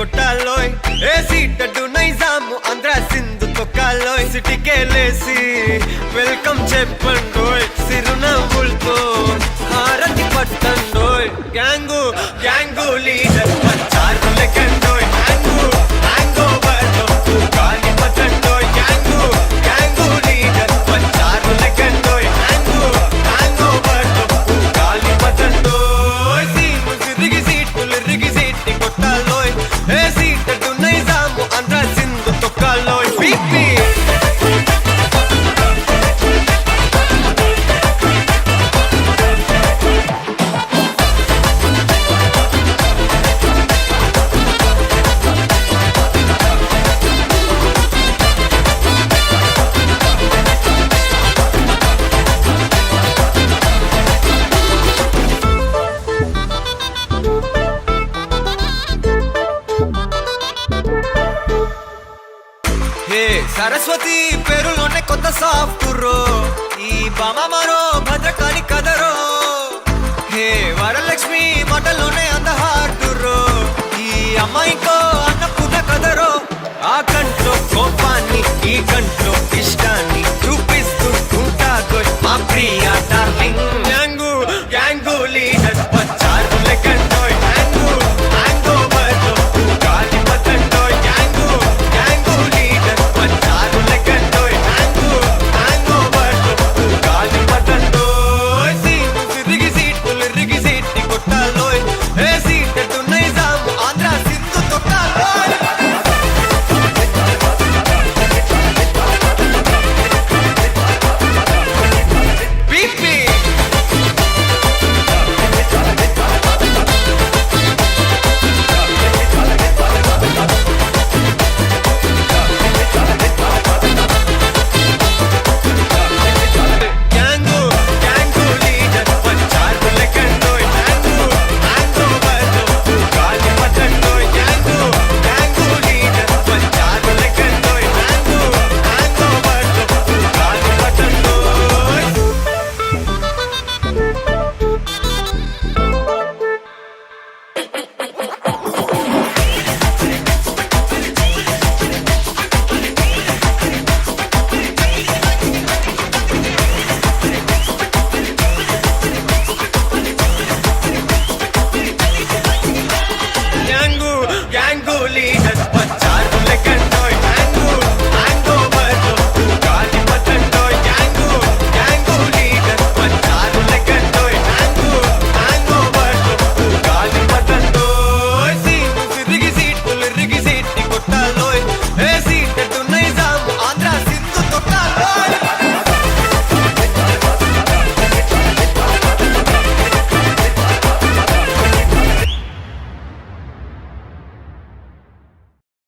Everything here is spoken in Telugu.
కొట్టాలోయ్ ఏసీ టడ్డు నైజాము ఆంధ్ర సింధు తొక్కాలోయ్ సిటీకేలేసి వెల్కమ్ చెప్పండోయ్ సిరునవ్వులతో హారతి పట్టండోయ్ గ్యాంగు గ్యాంగు లీడర్ పంచారు లెక్కండోయ్ హ్యాంగు హ్యాంగ్ ఓవర్లో గాలి పట్టండోయ్ గ్యాంగు గ్యాంగు లీడర్ పంచారు లెక్కండోయ్ హ్యాంగు హ్యాంగ్ ఓవర్లో గాలి పట్టండోయ్ సీము సిరిగి సీటులు రిగి సీటి కొట్టాలోయ్ ఏ సీటడు నైజాము ఆంధ్ర సింధు తొక్కాలోయ్ పీపీ హే సరస్వతి పేరులోనే కొత్త సాఫ్టురో ఈ బామ మరో భద్రకాళి కదరో హే వరలక్ష్మి మాటలోనే అందహార్టురో ఈ అమ్మాయికో అన్నపూర్ణ కదరో ఆ కంట్లో కోపాన్ని ఈ కంట్లో